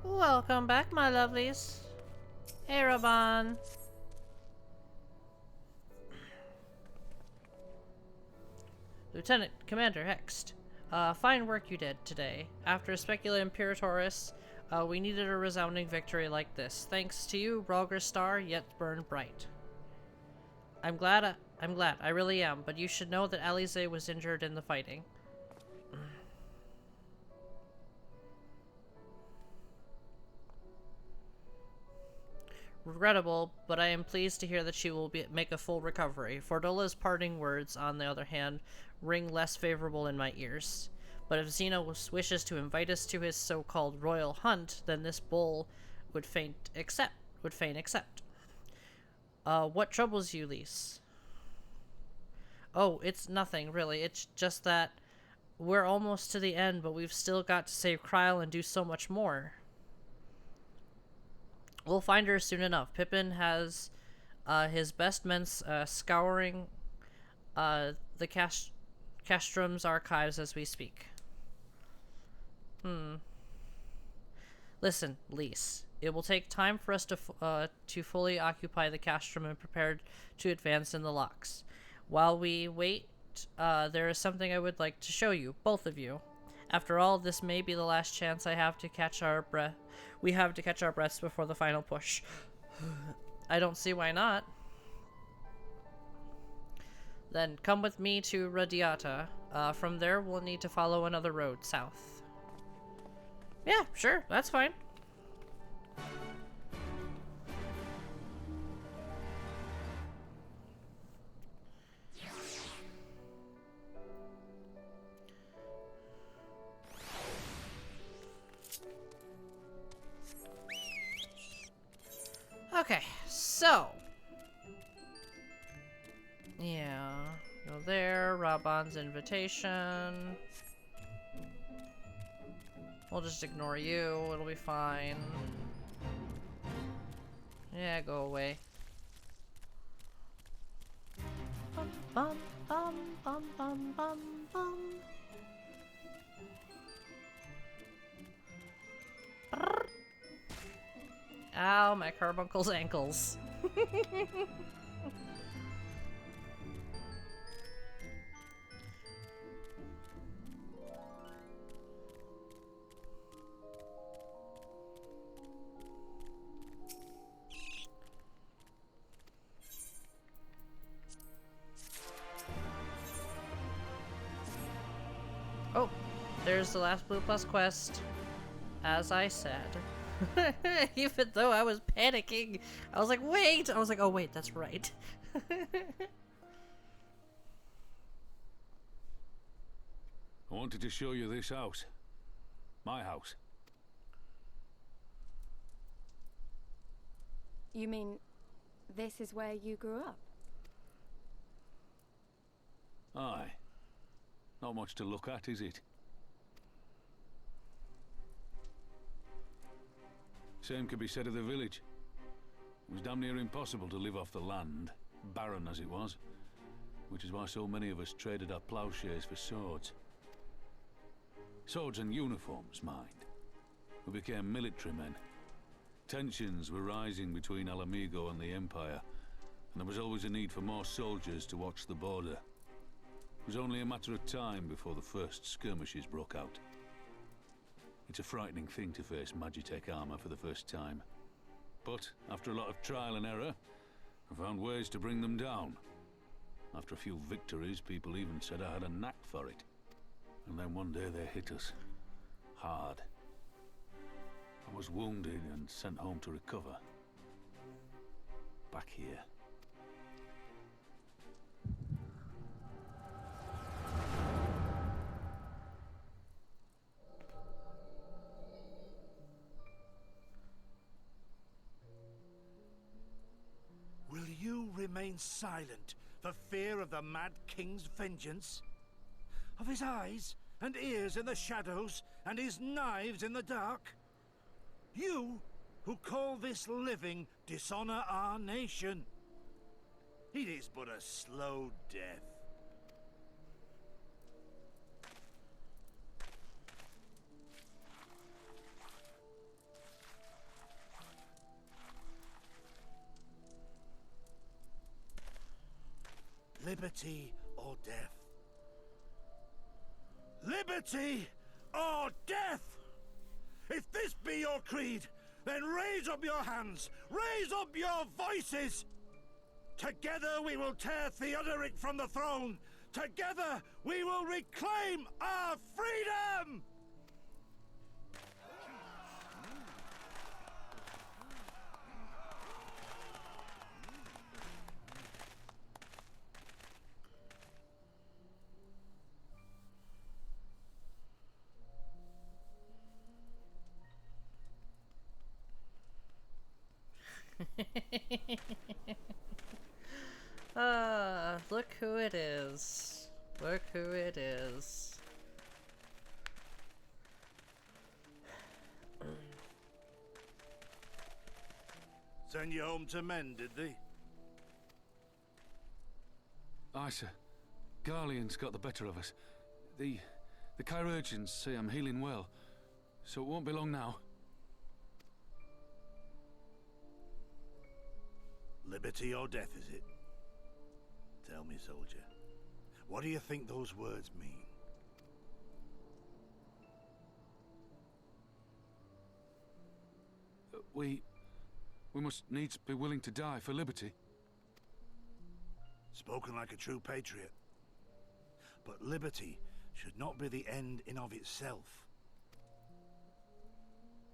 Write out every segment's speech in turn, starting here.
Welcome back, my lovelies. Hey, Raban. Lieutenant Commander Hext. Fine work you did today. After Speculum Imperatorus, we needed a resounding victory like this. Thanks to you, Bralger's star yet burned bright. I'm glad, I really am, but you should know that Alize was injured in the fighting. Regrettable, but I am pleased to hear that she will make a full recovery. Fordola's parting words, on the other hand, ring less favorable in my ears. But if Xeno wishes to invite us to his so-called royal hunt, then this bull would fain accept. What troubles you, Lise? Oh, it's nothing, really. It's just that we're almost to the end, but we've still got to save Kryle and do so much more. We'll find her soon enough. Pippin has his best men scouring the Castrum's archives as we speak. Listen, Lise. It will take time for us to fully occupy the Castrum and prepare to advance in the locks. While we wait, there is something I would like to show you, both of you. After all, this may be the last chance I have to catch our breath. We have to catch our breaths before the final push. I don't see why not. Then come with me to Radiata. From there, we'll need to follow another road south. Yeah, sure, that's fine. Okay, so. Yeah, go there, Raban's invitation. We'll just ignore you, it'll be fine. Yeah, go away. Bum, bum, bum, bum, bum, bum, bum. Brrr. Ow, my carbuncle's ankles. Oh, there's the last Blue Plus quest. As I said. Even though I was panicking, I was like, wait! I was like, oh wait, that's right. I wanted to show you this house. My house. You mean this is where you grew up? Aye. Not much to look at, is it? Same could be said of the village. It was damn near impossible to live off the land, barren as it was. Which is why so many of us traded our plowshares for swords. Swords and uniforms, mind. We became military men. Tensions were rising between Alamigo and the Empire, and there was always a need for more soldiers to watch the border. It was only a matter of time before the first skirmishes broke out. It's a frightening thing to face Magitech armor for the first time. But after a lot of trial and error, I found ways to bring them down. After a few victories, people even said I had a knack for it. And then one day they hit us. Hard. I was wounded and sent home to recover. Back here. Will you remain silent for fear of the Mad King's vengeance? Of his eyes and ears in the shadows and his knives in the dark? You, who call this living dishonor our nation. It is but a slow death. Liberty or death? Liberty or death? If this be your creed, then raise up your hands, raise up your voices! Together we will tear Theodoric from the throne! Together we will reclaim our freedom! Look who it is. Look who it is. Send you home to mend, did they? Aye, sir. Garlean's got the better of us. The chirurgeons say I'm healing well, so it won't be long now. Liberty or death, is it? Tell me, soldier. What do you think those words mean? We must needs be willing to die for liberty. Spoken like a true patriot. But liberty should not be the end in of itself.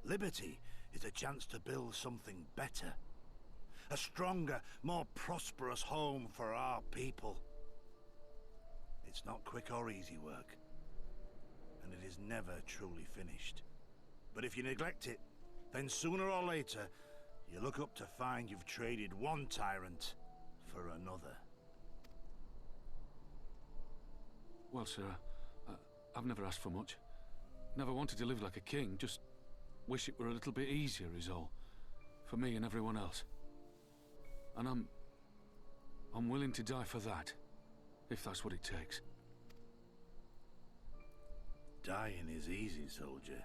Liberty is a chance to build something better. A stronger, more prosperous home for our people. It's not quick or easy work, and it is never truly finished. But if you neglect it, then sooner or later, you look up to find you've traded one tyrant for another. Well, sir, I've never asked for much. Never wanted to live like a king, just wish it were a little bit easier is all. For me and everyone else. And I'm willing to die for that, if that's what it takes. Dying is easy, soldier.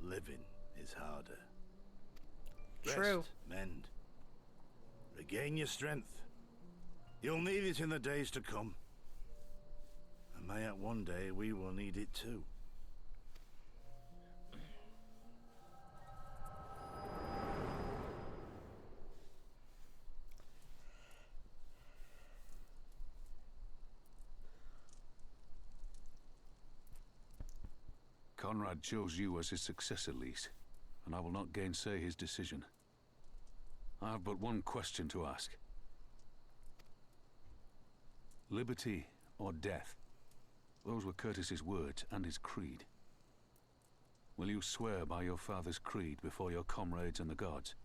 Living is harder. True. Rest, mend. Regain your strength. You'll need it in the days to come. And mayhap one day we will need it too. Conrad chose you as his successor, Lise, and I will not gainsay his decision. I have but one question to ask. Liberty or death? Those were Curtis's words and his creed. Will you swear by your father's creed before your comrades and the gods?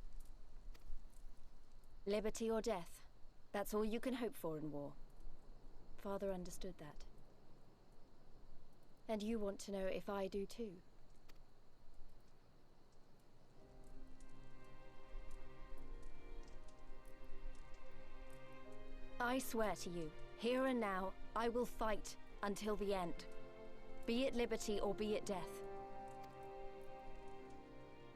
Liberty or death. That's all you can hope for in war. Father understood that. And you want to know if I do too. I swear to you, here and now, I will fight until the end. Be it liberty or be it death.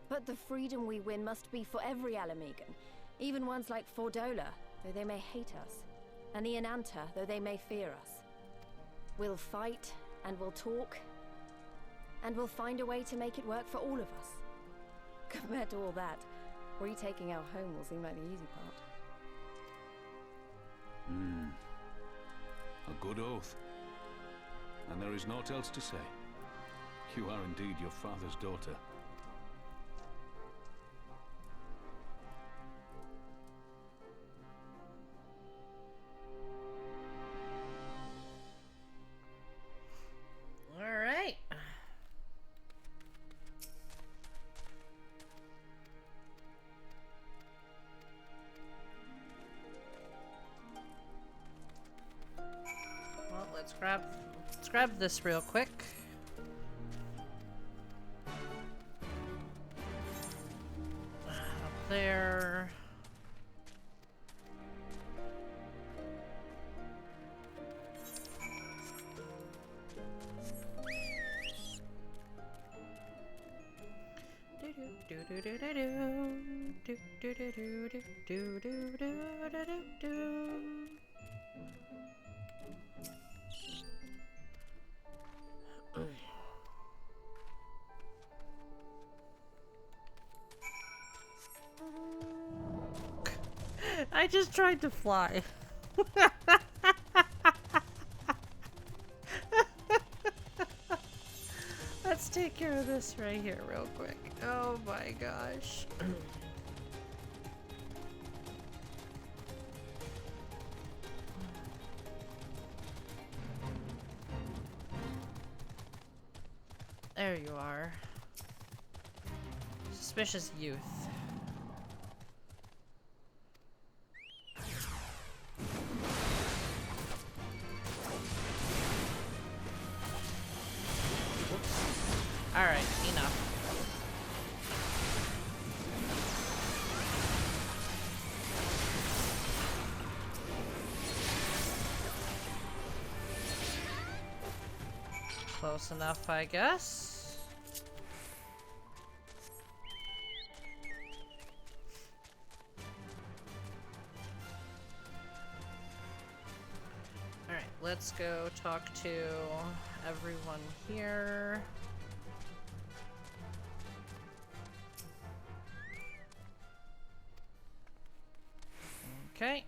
But the freedom we win must be for every Alamegan, even ones like Fordola, though they may hate us, and the Ananta, though they may fear us. We'll fight, and we'll talk, and we'll find a way to make it work for all of us. Compared to all that, retaking our home will seem like the easy part. A good oath. And there is naught else to say. You are indeed your father's daughter. All right. Well, let's grab this real quick. Up there. I just tried to fly. Let's take care of this right here real quick. Oh my gosh. There you are. Suspicious youth. Alright, enough. Close enough, I guess. Alright, let's go talk to everyone here. Okay.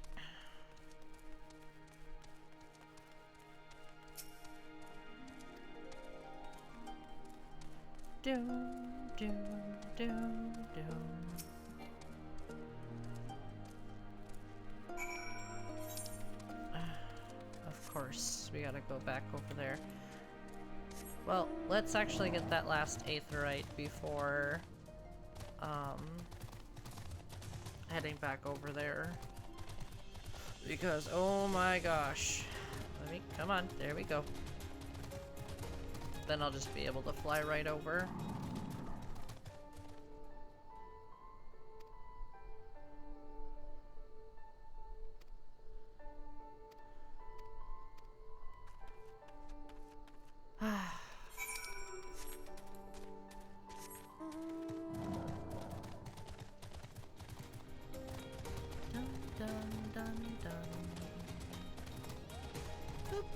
Do, do, do, do. Of course, we gotta go back over there. Well, let's actually get that last aetheryte before, heading back over there. Because, oh my gosh. Come on, there we go. Then I'll just be able to fly right over. Dun, dun, dun, dun. Boop.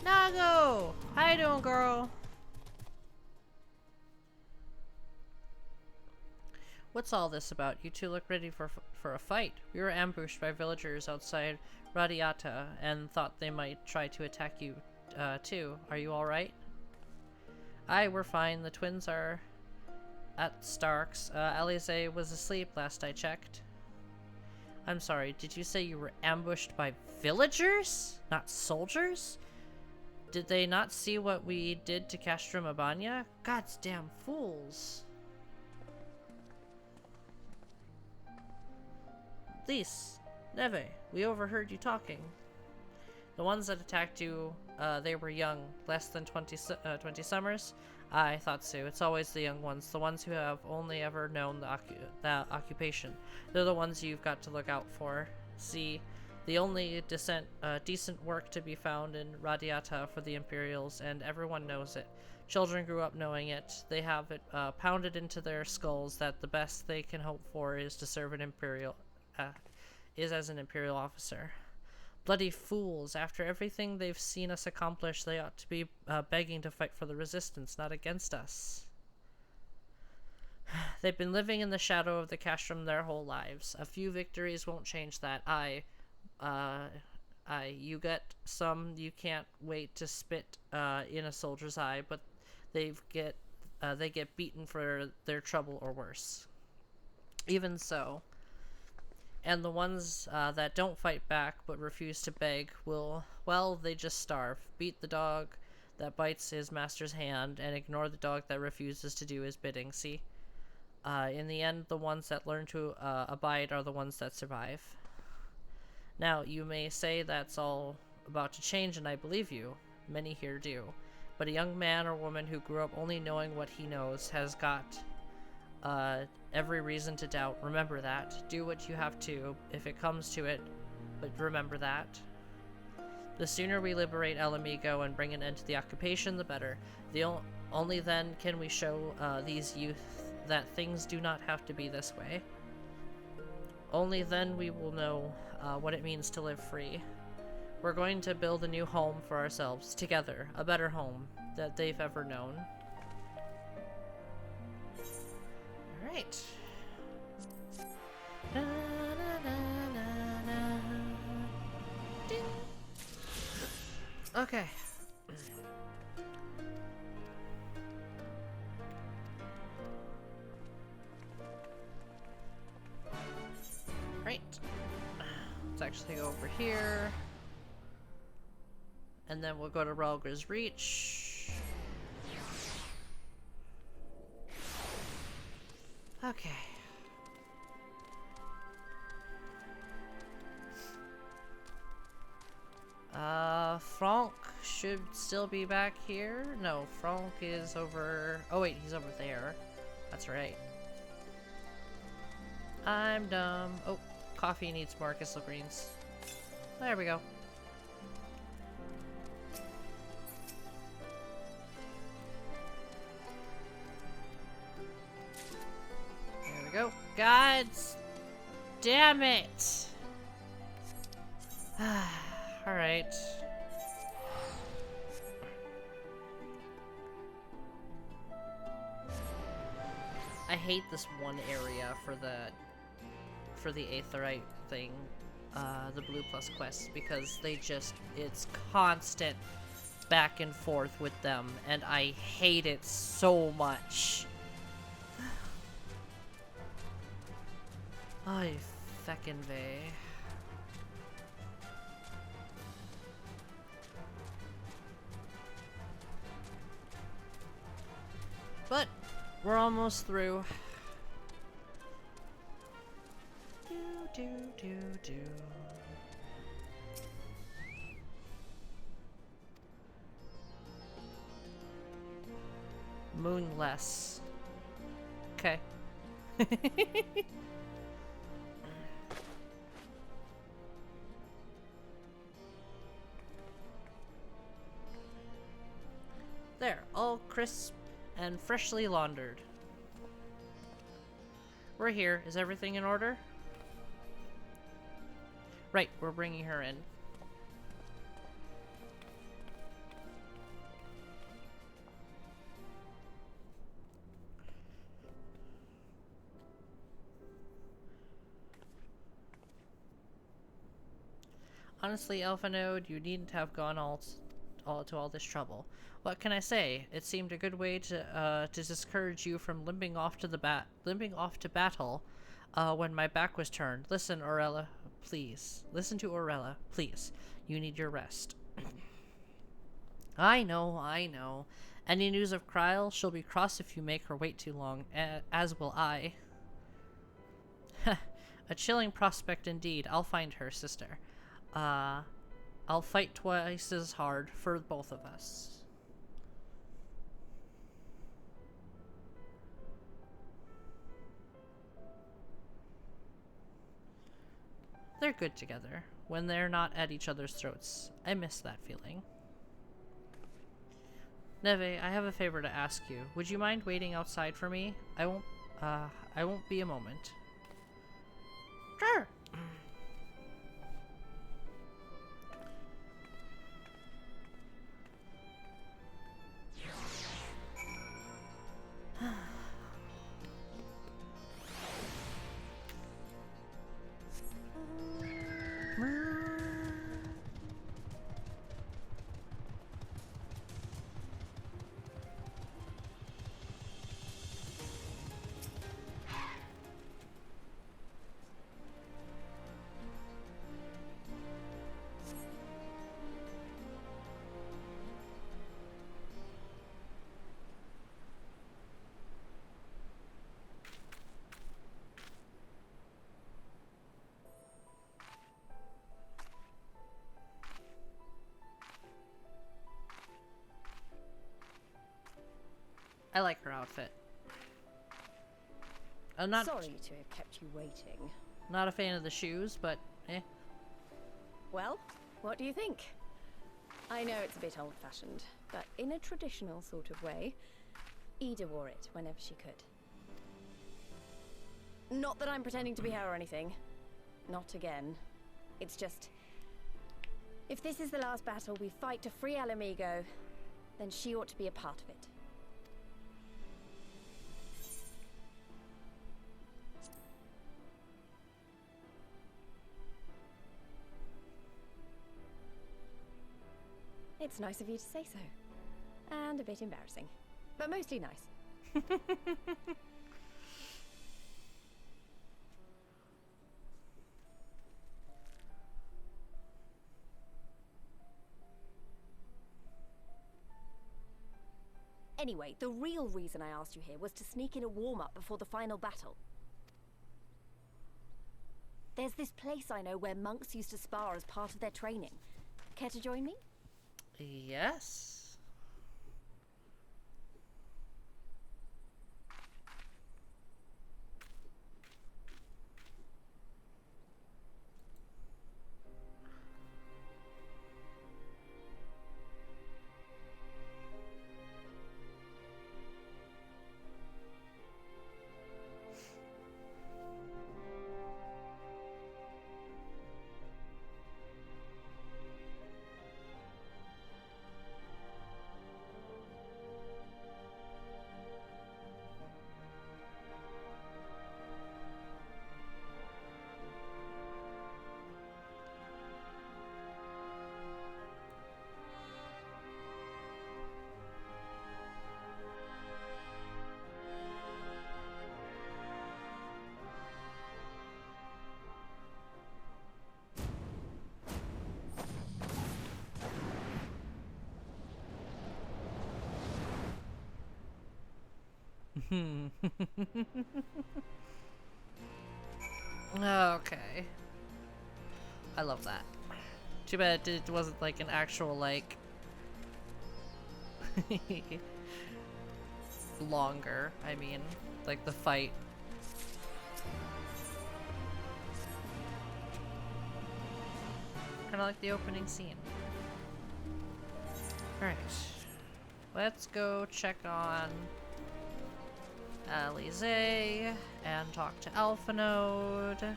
Nago! How you doing, girl? What's all this about? You two look ready for a fight. We were ambushed by villagers outside Radiata and thought they might try to attack you, too. Are you alright? Aye, we're fine. The twins are at Stark's. Alize was asleep last I checked. I'm sorry, did you say you were ambushed by villagers? Not soldiers? Did they not see what we did to Castrum Abania? God's damn fools. Lys, Neve, we overheard you talking. The ones that attacked you, they were young, less than 20 summers? I thought so. It's always the young ones, the ones who have only ever known the occupation. They're the ones you've got to look out for. See, the only decent work to be found in Radiata for the Imperials, and everyone knows it. Children grew up knowing it. They have it pounded into their skulls that the best they can hope for is to serve an as an Imperial officer. Bloody fools. After everything they've seen us accomplish, they ought to be begging to fight for the Resistance, not against us. They've been living in the shadow of the Castrum their whole lives. A few victories won't change that. You get some you can't wait to spit in a soldier's eye, but they get beaten for their trouble or worse. Even so. And the ones that don't fight back but refuse to beg will, well, they just starve. Beat the dog that bites his master's hand and ignore the dog that refuses to do his bidding, see? In the end, the ones that learn to abide are the ones that survive. Now, you may say that's all about to change, and I believe you. Many here do. But a young man or woman who grew up only knowing what he knows has got every reason to doubt. Remember that. Do what you have to, if it comes to it, but remember that. The sooner we liberate El Amigo and bring an end to the occupation, the better. Only then can we show these youth that things do not have to be this way. Only then we will know what it means to live free. We're going to build a new home for ourselves, together. A better home that they've ever known. Alright. Ding. Okay. Right. Let's actually go over here. And then we'll go to Relgra's Reach. Okay. Franck should still be back here. No, Franck is over... Oh wait, he's over there. That's right. I'm dumb. Oh, coffee needs more Kissel Greens. There we go. There we go. God damn it! Alright. I hate this one area for the Aetherite thing, the Blue Plus quest, because they just, it's constant back and forth with them, and I hate it so much. Ay, feckin' vey. But we're almost through. Do. Moonless. Okay. There, all crisp and freshly laundered. We're here. Is everything in order? Right, we're bringing her in. Honestly, Alphanode, you needn't have gone all this trouble. What can I say? It seemed a good way to discourage you from limping off to battle when my back was turned. Listen, Aurella, please. Listen to Aurella, please. You need your rest. I know. Any news of Kryl? She'll be cross if you make her wait too long, as will I. A chilling prospect indeed. I'll find her, sister. I'll fight twice as hard for both of us. They're good together, when they're not at each other's throats. I miss that feeling. Neve, I have a favor to ask you. Would you mind waiting outside for me? I won't be a moment. Sure! I like her outfit. I'm not sorry to have kept you waiting. Not a fan of the shoes, but eh. Well, what do you think? I know it's a bit old-fashioned, but in a traditional sort of way, Ida wore it whenever she could. Not that I'm pretending to be her or anything. not again. It's just... if this is the last battle we fight to free Alamigo, then she ought to be a part of it. It's nice of you to say so. And a bit embarrassing. But mostly nice. Anyway, the real reason I asked you here was to sneak in a warm-up before the final battle. There's this place I know where monks used to spar as part of their training. Care to join me? Yes. Okay. I love that. Too bad it wasn't like an actual, like, longer, I mean, like the fight. Kinda like the opening scene. Alright. Let's go check on Alize and talk to Alpha Node.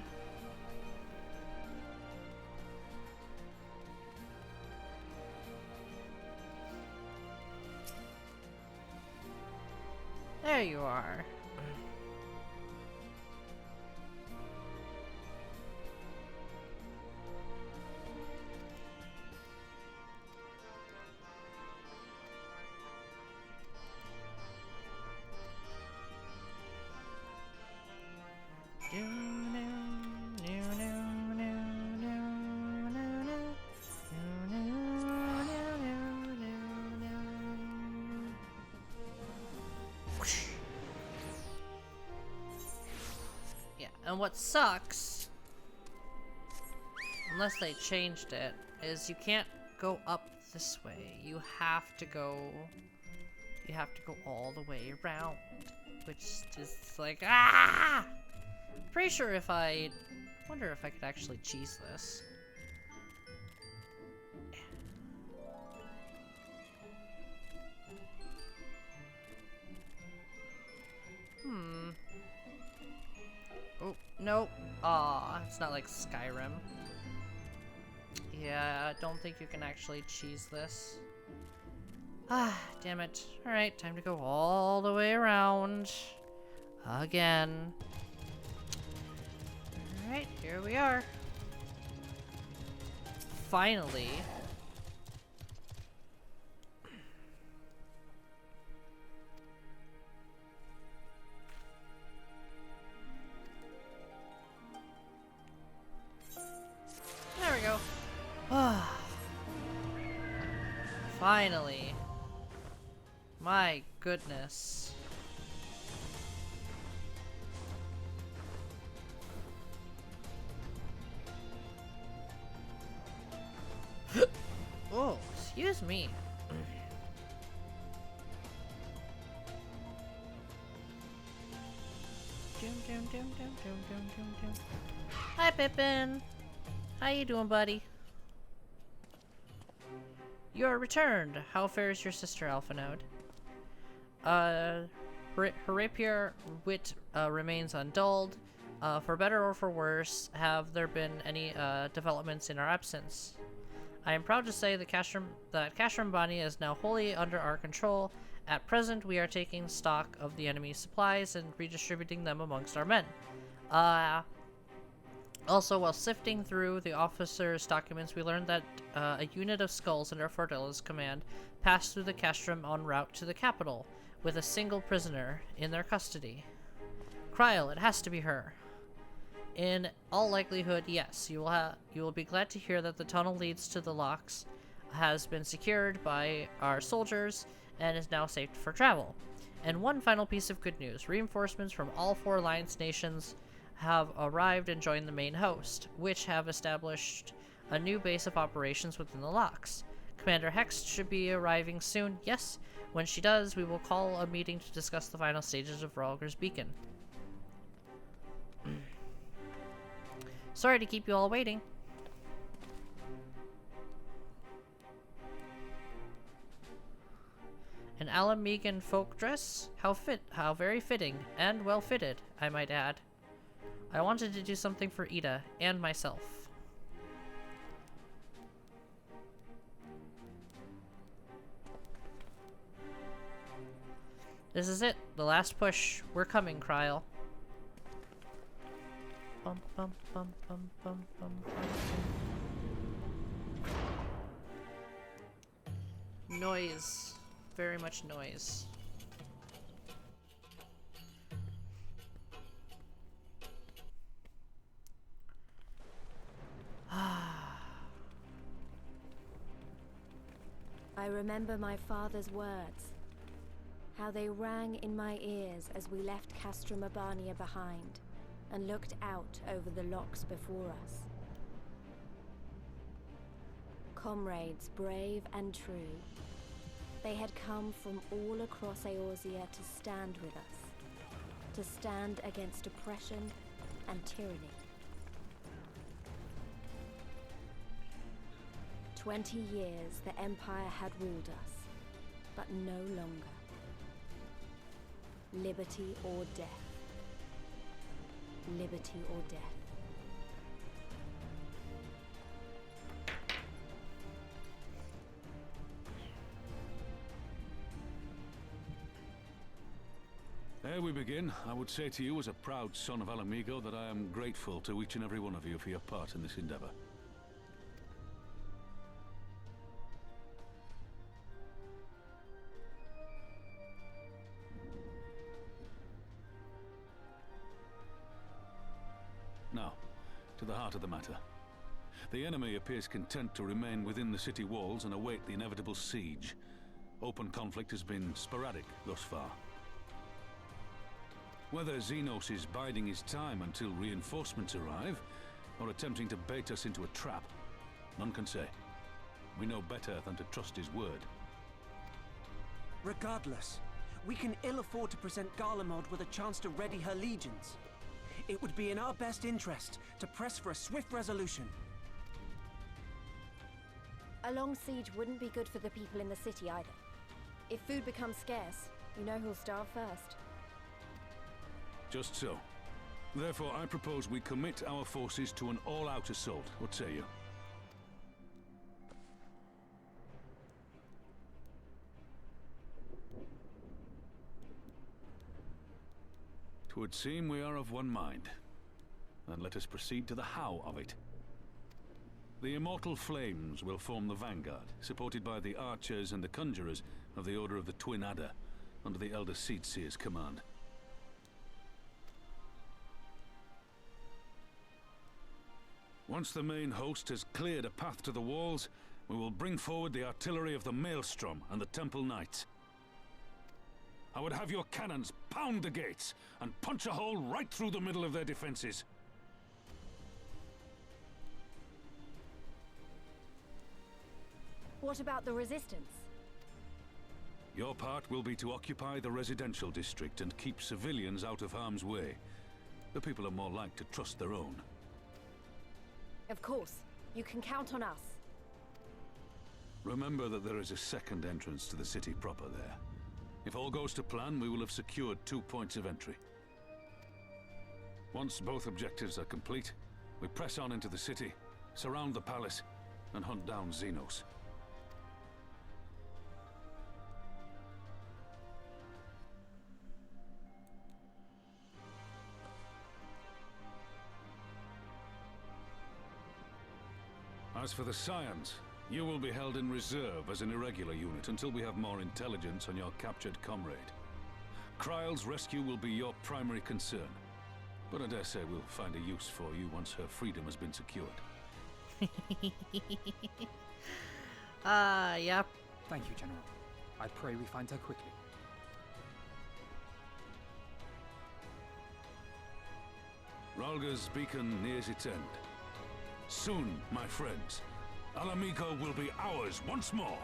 There you are. And what sucks, unless they changed it, is you can't go up this way. You have to go all the way around, which is like, ah! Pretty sure if I wonder if I could actually cheese this. Oh, nope. Aw, it's not like Skyrim. Yeah, I don't think you can actually cheese this. Ah, damn it. Alright, time to go all the way around. Again. Alright, here we are. Finally. There we go. Finally. My goodness. Oh, excuse me. Hi, Pippin. How you doing, buddy? You're returned. How fares your sister, Alpha Node? Her rapier wit remains undulled. For better or for worse, have there been any developments in our absence? I am proud to say that Castrum Bani is now wholly under our control. At present, we are taking stock of the enemy's supplies and redistributing them amongst our men. Also, while sifting through the officer's documents, we learned that a unit of skulls under Fordella's command passed through the castrum en route to the capital, with a single prisoner in their custody. Kryl, it has to be her. In all likelihood, yes. You will be glad to hear that the tunnel leads to the locks has been secured by our soldiers and is now safe for travel. And one final piece of good news. Reinforcements from all 4 Alliance nations have arrived and joined the main host, which have established a new base of operations within the locks. Commander Hex should be arriving soon. Yes, when she does, we will call a meeting to discuss the final stages of Rhalgr's Beacon. Sorry to keep you all waiting. An Alamegan folk dress? How very fitting, and well fitted, I might add. I wanted to do something for Ida, and myself. This is it, the last push. We're coming, Kryl. Bum, bum, bum, bum, bum, bum, bum. Noise. Very much noise. I remember my father's words, how they rang in my ears as we left Castrum Urbania behind and looked out over the locks before us. Comrades brave and true, they had come from all across Eorzea to stand with us, to stand against oppression and tyranny. 20 years the Empire had ruled us, but no longer. Liberty or death. Liberty or death. Ere we begin, I would say to you as a proud son of Alamigo that I am grateful to each and every one of you for your part in this endeavor. Now, to the heart of the matter. The enemy appears content to remain within the city walls and await the inevitable siege. Open conflict has been sporadic thus far. Whether Xenos is biding his time until reinforcements arrive, or attempting to bait us into a trap, none can say. We know better than to trust his word. Regardless, we can ill afford to present Garlemald with a chance to ready her legions. It would be in our best interest to press for a swift resolution. A long siege wouldn't be good for the people in the city either. If food becomes scarce, you know who'll starve first. Just so. Therefore, I propose we commit our forces to an all-out assault. What say you? Twould seem we are of one mind. Then let us proceed to the how of it. The Immortal Flames will form the vanguard, supported by the archers and the conjurers of the Order of the Twin Adder, under the Elder Seedseer's command. Once the main host has cleared a path to the walls, we will bring forward the artillery of the Maelstrom and the Temple Knights. I would have your cannons pound the gates and punch a hole right through the middle of their defenses. What about the resistance? Your part will be to occupy the residential district and keep civilians out of harm's way. The people are more like to trust their own. Of course. You can count on us. Remember that there is a second entrance to the city proper there. If all goes to plan, we will have secured 2 points of entry. Once both objectives are complete, we press on into the city, surround the palace, and hunt down Xenos. As for the Scions, you will be held in reserve as an irregular unit until we have more intelligence on your captured comrade. Kryle's rescue will be your primary concern, but I dare say we'll find a use for you once her freedom has been secured. Yep. Thank you, General. I pray we find her quickly. Ralga's beacon nears its end. Soon, my friends, Alamigo will be ours once more.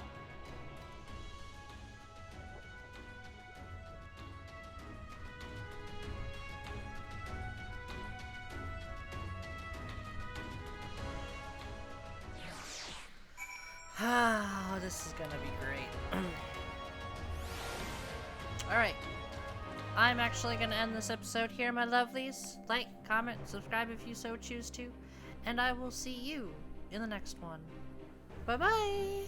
Oh, this is gonna be great. Alright. I'm actually gonna end this episode here, my lovelies. Like, comment, subscribe if you so choose to. And I will see you in the next one. Bye-bye!